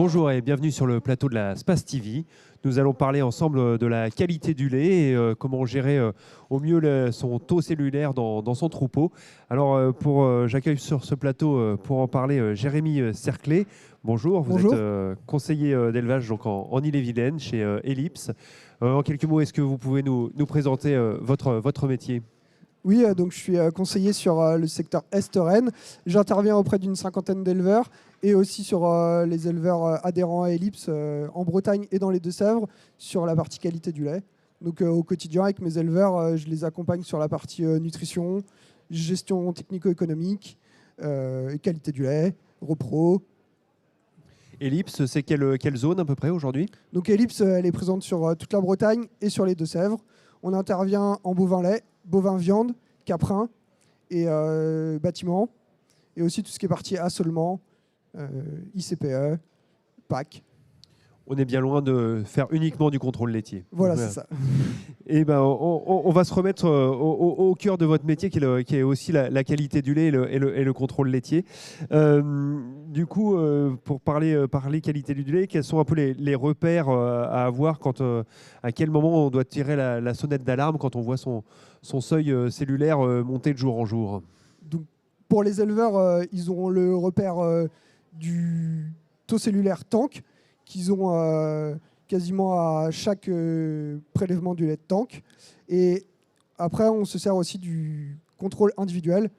Bonjour et bienvenue sur le plateau de la Space TV. Nous allons parler ensemble de la qualité du lait et comment gérer au mieux son taux cellulaire dans son troupeau. Alors, j'accueille sur ce plateau pour en parler Jérémy Cerclé. Bonjour, vous Bonjour. êtes conseiller d'élevage donc en Ille-et-Vilaine chez Ellipse. En quelques mots, est-ce que vous pouvez nous présenter votre métier ? Oui, donc je suis conseiller sur le secteur Est-Rennes. J'interviens auprès d'une cinquantaine d'éleveurs et aussi sur les éleveurs adhérents à Ellipse en Bretagne et dans les Deux-Sèvres sur la partie qualité du lait. Donc au quotidien avec mes éleveurs, je les accompagne sur la partie nutrition, gestion technico-économique, qualité du lait, repro. Ellipse, c'est quelle zone à peu près aujourd'hui ? Donc Ellipse, elle est présente sur toute la Bretagne et sur les Deux-Sèvres. On intervient en bovin lait, bovin viande, caprin et bâtiment. Et aussi tout ce qui est partie assolement, ICPE, PAC. On est bien loin de faire uniquement du contrôle laitier. Voilà, c'est ça. Et ben, on va se remettre au cœur de votre métier, qui est aussi la qualité du lait et le contrôle laitier. Du coup, pour parler qualité du lait, quels sont un peu les repères à avoir à quel moment on doit tirer la sonnette d'alarme quand on voit son seuil cellulaire monter de jour en jour ? Donc, pour les éleveurs, ils auront le repère du taux cellulaire tank qu'ils ont quasiment à chaque prélèvement du lait de tank. Et après, on se sert aussi du contrôle individuel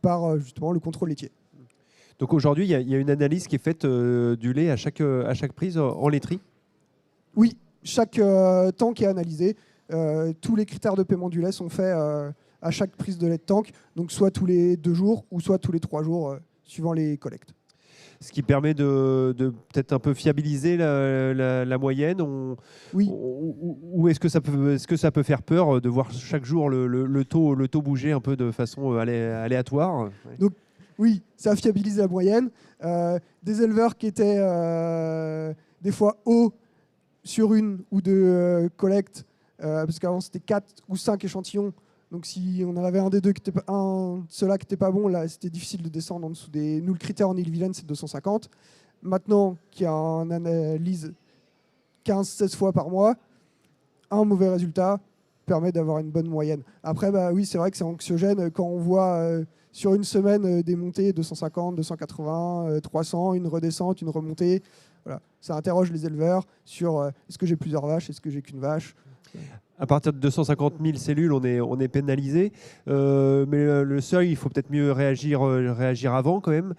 par justement le contrôle laitier. Donc aujourd'hui, il y a une analyse qui est faite du lait à chaque prise en laiterie ? Oui, chaque tank est analysé. Tous les critères de paiement du lait sont faits à chaque prise de lait de tank, donc soit tous les 2 jours ou soit tous les 3 jours, suivant les collectes. Ce qui permet de peut-être un peu fiabiliser la moyenne. Oui. Ou est-ce que ça peut faire peur de voir chaque jour le taux bouger un peu de façon aléatoire ? Donc, oui, ça fiabilise la moyenne. Des éleveurs qui étaient des fois hauts sur une ou deux collectes, parce qu'avant c'était 4 ou 5 échantillons. Donc si on en avait un des deux, ceux-là qui n'était pas bon, là c'était difficile de descendre en dessous des... Nous, le critère en Ille-et-Vilaine, c'est 250. Maintenant qu'il y a une analyse 15-16 fois par mois, un mauvais résultat permet d'avoir une bonne moyenne. Après, oui, c'est vrai que c'est anxiogène quand on voit sur une semaine des montées 250, 280, 300, une redescente, une remontée. Voilà. Ça interroge les éleveurs sur est-ce que j'ai plusieurs vaches, est-ce que j'ai qu'une vache. À partir de 250 000 cellules, on est pénalisé. Mais le seuil, il faut peut-être mieux réagir avant quand même.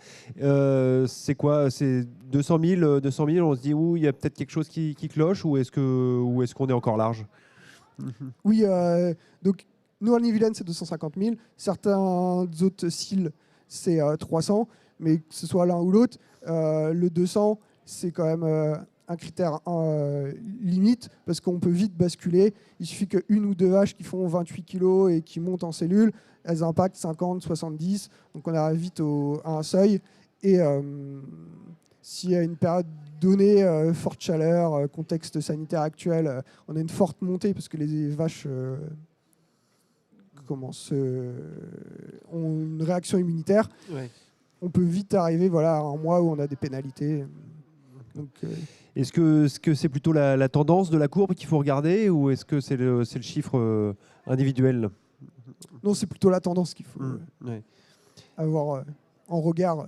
C'est quoi ? C'est 200 000, on se dit, il y a peut-être quelque chose qui cloche, ou est-ce qu'on est encore large ? Oui, donc nous, en Ille-et-Vilaine, c'est 250 000. Certains autres SIL, c'est 300. Mais que ce soit l'un ou l'autre, le 200, c'est quand même un critère limite, parce qu'on peut vite basculer. Il suffit qu'une ou deux vaches qui font 28 kg et qui montent en cellules, elles impactent 50, 70. Donc on arrive vite à un seuil. Et s'il y a une période donnée, forte chaleur, contexte sanitaire actuel, on a une forte montée parce que les vaches ont une réaction immunitaire. Ouais. On peut vite arriver à un mois où on a des pénalités. Donc, est-ce que c'est plutôt la tendance de la courbe qu'il faut regarder, ou est-ce que c'est le chiffre individuel ? Non, c'est plutôt la tendance qu'il faut avoir en regard.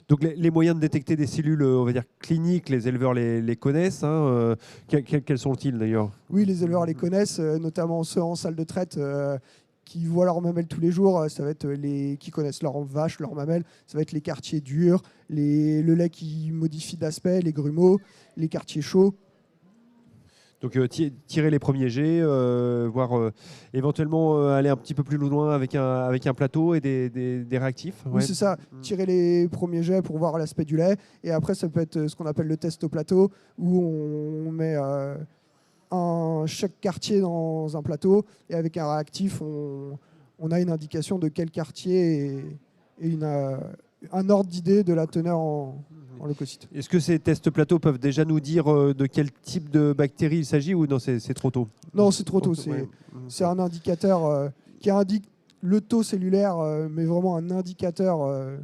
Donc les moyens de détecter des cellules, on va dire cliniques, les éleveurs les connaissent. Quels sont-ils d'ailleurs ? Oui, les éleveurs les connaissent, notamment ceux en salle de traite qui voient leurs mamelles tous les jours. Ça va être qui connaissent leurs vaches, leurs mamelles. Ça va être les quartiers durs, le lait qui modifie d'aspect, les grumeaux, les quartiers chauds. Donc tirer les premiers jets, voire éventuellement aller un petit peu plus loin avec un plateau et des réactifs. Oui, c'est ça. Tirer les premiers jets pour voir l'aspect du lait. Et après, ça peut être ce qu'on appelle le test au plateau, où on met chaque quartier dans un plateau. Et avec un réactif, on a une indication de quel quartier et un ordre d'idée de la teneur en leucocytes. Est-ce que ces tests plateaux peuvent déjà nous dire de quel type de bactérie il s'agit, ou non, c'est trop tôt ? Non, c'est trop tôt. C'est un indicateur qui indique le taux cellulaire, mais vraiment un indicateur.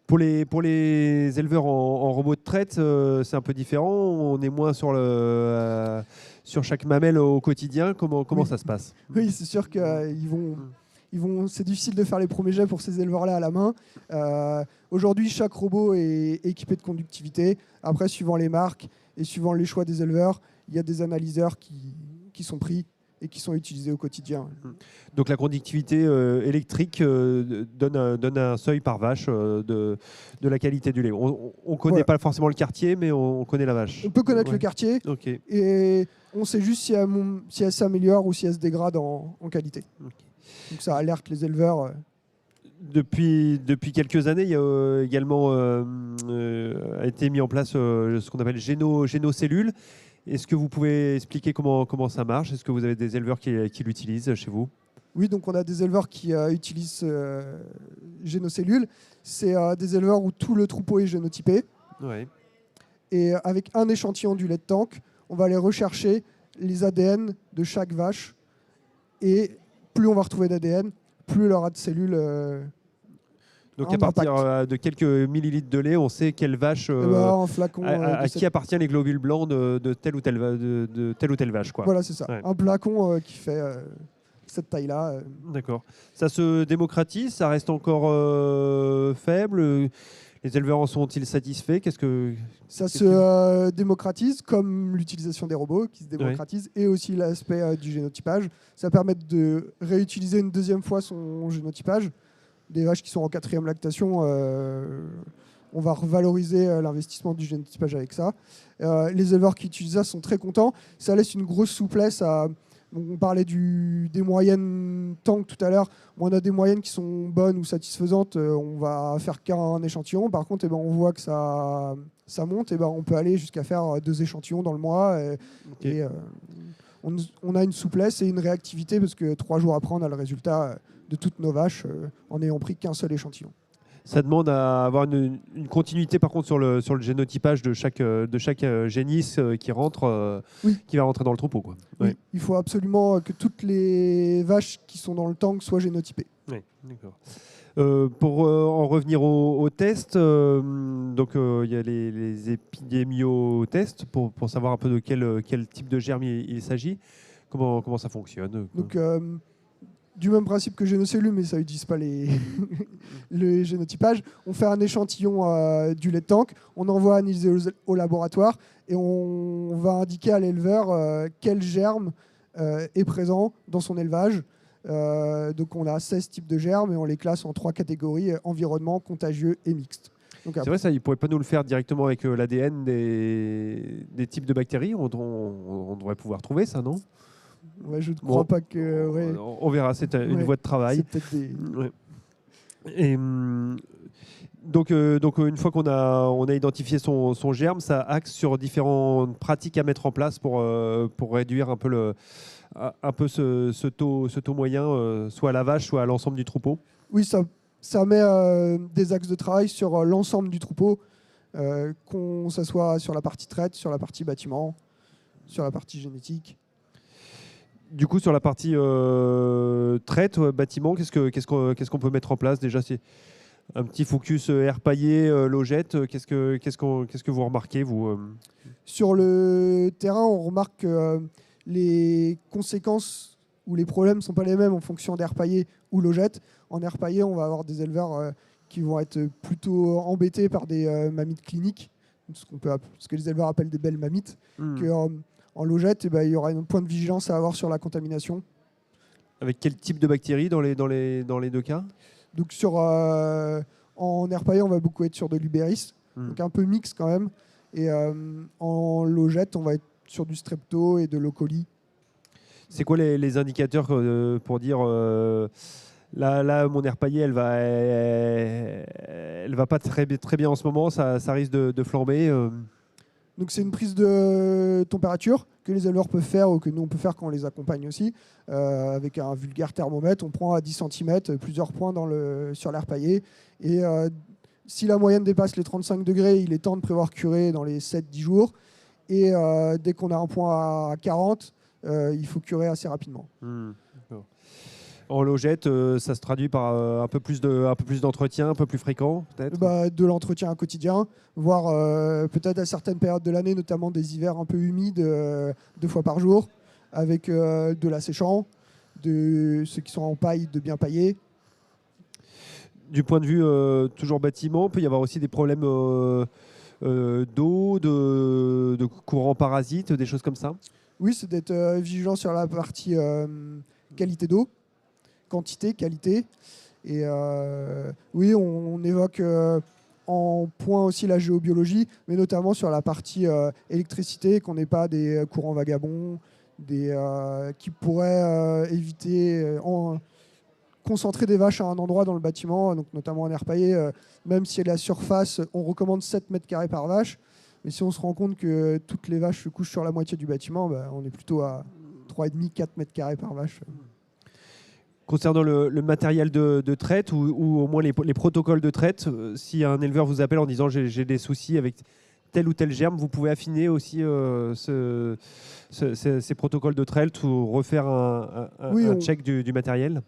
Pour les éleveurs en robot de traite, c'est un peu différent. On est moins sur chaque mamelle au quotidien. Comment Oui. ça se passe? Oui, c'est sûr c'est difficile de faire les premiers jets pour ces éleveurs-là à la main. Aujourd'hui, chaque robot est équipé de conductivité. Après, suivant les marques et suivant les choix des éleveurs, il y a des analyseurs qui sont pris et qui sont utilisés au quotidien. Donc la conductivité électrique donne un seuil par vache de la qualité du lait. On ne connaît pas forcément le quartier, mais on connaît la vache. On peut connaître le quartier et on sait juste si elle s'améliore ou si elle se dégrade en qualité. Donc ça alerte les éleveurs. Depuis quelques années, il y a également a été mis en place ce qu'on appelle génocellules. Est-ce que vous pouvez expliquer comment ça marche? Est-ce que vous avez des éleveurs qui l'utilisent chez vous? Oui, donc on a des éleveurs qui utilisent génocellules. C'est des éleveurs où tout le troupeau est génotypé. Ouais. Et avec un échantillon du lait de tank, on va aller rechercher les ADN de chaque vache. Et plus on va retrouver d'ADN, plus elle aura de cellules. Donc à partir de quelques millilitres de lait, on sait quelle vache un flacon, à qui appartient les globules blancs de telle ou telle vache. Quoi. Voilà, c'est ça. Ouais. Un flacon qui fait cette taille-là. D'accord. Ça se démocratise, ça reste encore faible. Les éleveurs en sont-ils satisfaits? Ça se démocratise, comme l'utilisation des robots qui se démocratise, et aussi l'aspect du génotypage. Ça permet de réutiliser une deuxième fois son génotypage. Des vaches qui sont en 4e lactation, on va revaloriser l'investissement du génotypage avec ça. Les éleveurs qui utilisent ça sont très contents. Ça laisse une grosse souplesse à... On parlait des moyennes tank tout à l'heure. On a des moyennes qui sont bonnes ou satisfaisantes. On va faire qu'un échantillon. Par contre, on voit que ça monte. On peut aller jusqu'à faire 2 échantillons dans le mois. Et on a une souplesse et une réactivité parce que 3 jours après, on a le résultat de toutes nos vaches en n'ayant pris qu'un seul échantillon. Ça demande à avoir une continuité par contre sur le génotypage de chaque génisse qui va rentrer dans le troupeau. Quoi. Oui, il faut absolument que toutes les vaches qui sont dans le tank soient génotypées. Oui, d'accord. Pour en revenir au test, donc il y a les épidémiotests pour savoir un peu de quel type de germe il s'agit. Comment ça fonctionne? Donc, du même principe que génocellules, mais ça n'utilise pas le génotypage. On fait un échantillon du lait de tank, on envoie analyser au laboratoire et on va indiquer à l'éleveur quel germe est présent dans son élevage. Donc on a 16 types de germes et on les classe en 3 catégories, environnement, contagieux et mixte. C'est vrai, ça, ils ne pourraient pas nous le faire directement avec l'ADN des types de bactéries. On devrait pouvoir trouver ça, non? Ouais, je ne crois pas que... Ouais. On verra, c'est une voie de travail. Et, donc une fois qu'on a identifié son germe, ça axe sur différentes pratiques à mettre en place pour réduire un peu ce taux moyen, soit à la vache, soit à l'ensemble du troupeau. Oui, ça met des axes de travail sur l'ensemble du troupeau, que ça soit sur la partie traite, sur la partie bâtiment, sur la partie génétique. Du coup, sur la partie traite, bâtiment, qu'est-ce qu'on peut mettre en place? Déjà, c'est un petit focus air paillé, logette. Qu'est-ce que vous remarquez, vous? Sur le terrain, on remarque que les conséquences ou les problèmes ne sont pas les mêmes en fonction d'air paillé ou logette. En air paillé, on va avoir des éleveurs qui vont être plutôt embêtés par des mammites cliniques, ce que les éleveurs appellent des belles mammites, en logette, il y aura un point de vigilance à avoir sur la contamination. Avec quel type de bactéries dans les 2 cas? Donc en air paillé, on va beaucoup être sur de l'ubéris, donc un peu mix quand même. Et en logette, on va être sur du strepto et de l'E. C'est quoi les indicateurs pour dire là, mon air paillé, elle va pas très bien en ce moment, ça risque de flamber. Donc c'est une prise de température que les éleveurs peuvent faire ou que nous on peut faire quand on les accompagne aussi. Avec un vulgaire thermomètre, on prend à 10 cm plusieurs points sur l'air paillé. Et si la moyenne dépasse les 35 degrés, il est temps de prévoir curer dans les 7-10 jours. Et dès qu'on a un point à 40, il faut curer assez rapidement. En logette, ça se traduit par un peu plus d'entretien, un peu plus fréquent, peut-être. De l'entretien quotidien, voire peut-être à certaines périodes de l'année, notamment des hivers un peu humides, 2 fois par jour, avec de l'asséchant, de ceux qui sont en paille, de bien pailler. Du point de vue toujours bâtiment, il peut y avoir aussi des problèmes d'eau, de courants parasites, des choses comme ça. Oui, c'est d'être vigilant sur la partie qualité d'eau, quantité, qualité. Et oui, on évoque en point aussi la géobiologie, mais notamment sur la partie électricité, qu'on n'ait pas des courants vagabonds, qui pourraient concentrer des vaches à un endroit dans le bâtiment, donc notamment en air paillé. Même si la surface, on recommande 7 mètres carrés par vache, mais si on se rend compte que toutes les vaches se couchent sur la moitié du bâtiment, on est plutôt à 3,5-4 mètres carrés par vache. Concernant le matériel de traite ou au moins les protocoles de traite, si un éleveur vous appelle en disant j'ai des soucis avec tel ou tel germe, vous pouvez affiner aussi ces protocoles de traite ou refaire un check du matériel.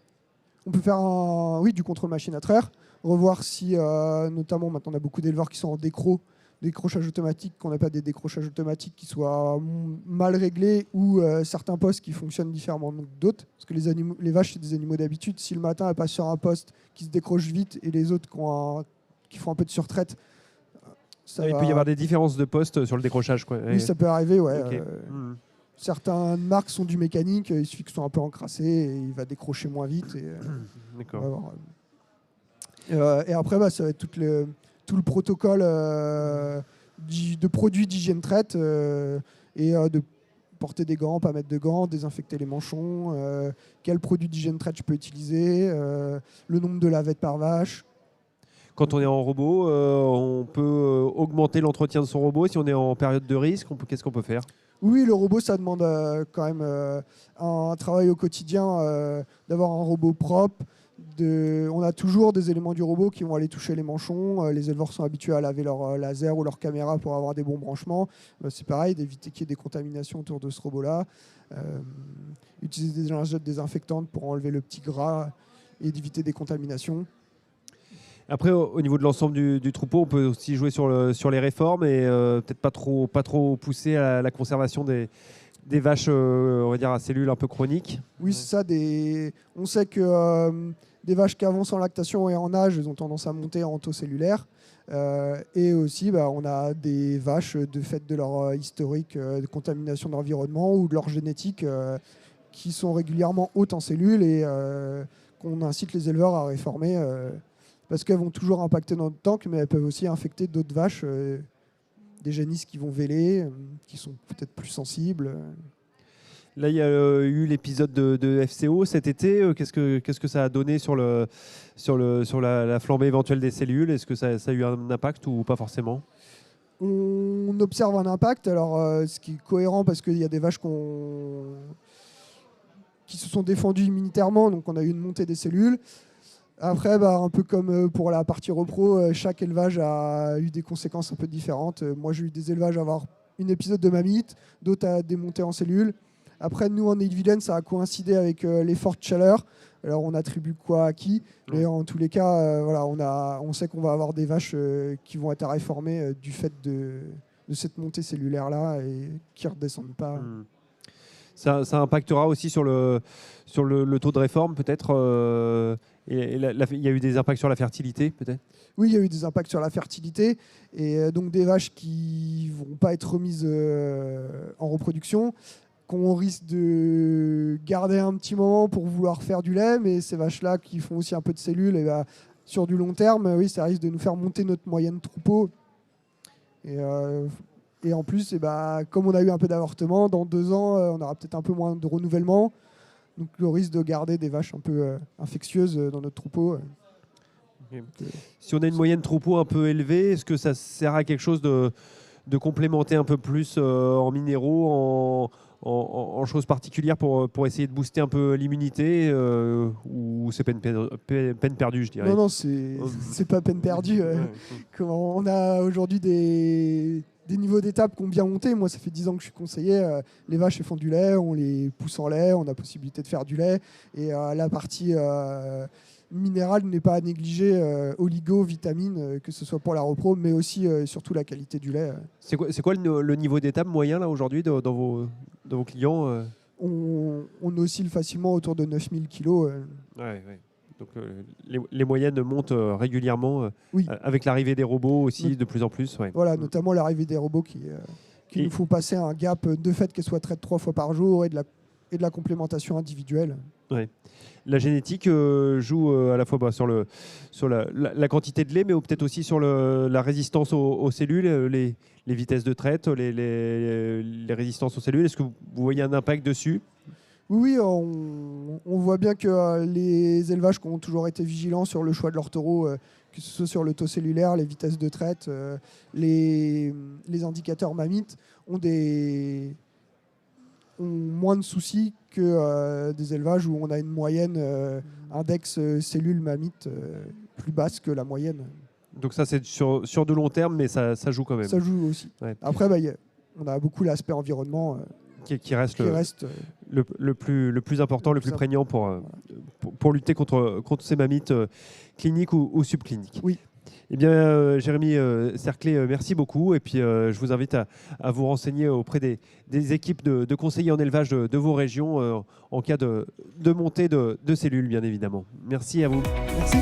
On peut faire du contrôle machine à traire, revoir si, notamment maintenant on a beaucoup d'éleveurs qui sont en décrochage automatique, qu'on n'a pas des décrochages automatiques qui soient mal réglés ou certains postes qui fonctionnent différemment que d'autres. Parce que les vaches, c'est des animaux d'habitude. Si le matin, elles passent sur un poste qui se décroche vite et les autres qui font un peu de surtraite, il peut y avoir des différences de poste sur le décrochage, quoi. Oui, ça peut arriver, ouais. Okay. Certaines marques sont du mécanique, il suffit qu'ils soient un peu encrassés et il va décrocher moins vite. D'accord. Et après, ça va être tout le protocole de produits d'hygiène traite et de porter des gants, pas mettre de gants, désinfecter les manchons, quel produit d'hygiène traite je peux utiliser, le nombre de lavettes par vache. Quand on est en robot, on peut augmenter l'entretien de son robot. Si on est en période de risque, qu'est-ce qu'on peut faire ? Oui, le robot, ça demande quand même un travail au quotidien, d'avoir un robot propre. On a toujours des éléments du robot qui vont aller toucher les manchons. Les éleveurs sont habitués à laver leur laser ou leur caméra pour avoir des bons branchements. C'est pareil, d'éviter qu'il y ait des contaminations autour de ce robot-là. Utiliser des lingettes désinfectantes pour enlever le petit gras et d'éviter des contaminations. Après, au niveau de l'ensemble du troupeau, on peut aussi jouer sur les réformes et peut-être pas trop pousser à la conservation des vaches, on va dire, à cellules un peu chroniques. Oui, c'est ça. On sait que des vaches qui avancent en lactation et en âge, elles ont tendance à monter en taux cellulaire. Et aussi, on a des vaches, de fait de leur historique de contamination de l'environnement ou de leur génétique, qui sont régulièrement hautes en cellules et qu'on incite les éleveurs à réformer. Parce qu'elles vont toujours impacter notre tank, mais elles peuvent aussi infecter d'autres vaches, des génisses qui vont véler, qui sont peut-être plus sensibles. Là, il y a eu l'épisode de FCO cet été. Qu'est-ce que ça a donné sur la flambée éventuelle des cellules ? Est-ce que ça a eu un impact ou pas forcément ? On observe un impact, alors ce qui est cohérent parce qu'il y a des vaches qui se sont défendues immunitairement, donc on a eu une montée des cellules. Après, un peu comme pour la partie repro, chaque élevage a eu des conséquences un peu différentes. Moi, j'ai eu des élevages à avoir un épisode de mamite, d'autres à des montées en cellules. Après, nous, en Ille-et-Vilaine, ça a coïncidé avec les fortes chaleurs. Alors, on attribue quoi à qui ? Mais en tous les cas, on sait qu'on va avoir des vaches qui vont être à réformer du fait de cette montée cellulaire-là et qui ne redescendent pas. Ça impactera aussi sur le taux de réforme, peut-être. Il y a eu des impacts sur la fertilité, peut-être ? Oui, il y a eu des impacts sur la fertilité. Et donc des vaches qui ne vont pas être remises en reproduction, qu'on risque de garder un petit moment pour vouloir faire du lait. Mais ces vaches-là qui font aussi un peu de cellules, et sur du long terme, oui, ça risque de nous faire monter notre moyenne troupeau. Et en plus, comme on a eu un peu d'avortement, dans 2 ans, on aura peut-être un peu moins de renouvellement. Donc le risque de garder des vaches un peu infectieuses dans notre troupeau. Okay. Si on a une moyenne troupeau un peu élevée, est-ce que ça sert à quelque chose de complémenter un peu plus en minéraux, en choses particulières pour essayer de booster un peu l'immunité ou c'est peine perdue, je dirais ? Non, c'est pas peine perdue. On a aujourd'hui des niveaux d'étape qui ont bien monté. Moi, ça fait 10 ans que je suis conseiller. Les vaches, elles font du lait, on les pousse en lait, on a possibilité de faire du lait. Et la partie minérale n'est pas à négliger, oligo, vitamines, que ce soit pour la repro, mais aussi surtout la qualité du lait. C'est quoi le niveau d'étape moyen là aujourd'hui dans vos clients On oscille facilement autour de 9000 kilos. Ouais. Donc les moyennes montent régulièrement Oui. avec l'arrivée des robots aussi de plus en plus. Ouais. Voilà, notamment l'arrivée des robots qui nous font passer un gap de fait qu'elles soient traites 3 fois par jour et de la complémentation individuelle. Ouais. La génétique joue à la fois sur la quantité de lait, mais peut-être aussi sur la résistance aux cellules, les vitesses de traite, les résistances aux cellules. Est-ce que vous voyez un impact dessus ? Oui, on voit bien que les élevages qui ont toujours été vigilants sur le choix de leurs taureaux, que ce soit sur le taux cellulaire, les vitesses de traite, les indicateurs mammites, ont moins de soucis que des élevages où on a une moyenne index cellules mammites plus basse que la moyenne. Donc ça, c'est sur de long terme, mais ça joue quand même. Ça joue aussi. Ouais. Après, on a beaucoup l'aspect environnement qui reste le plus important, le plus prégnant pour lutter contre ces mammites cliniques ou subcliniques. Oui. Eh bien, Jérémy Cerclé, merci beaucoup. Et puis, je vous invite à vous renseigner auprès des équipes de conseillers en élevage de vos régions en cas de montée de cellules, bien évidemment. Merci à vous. Merci.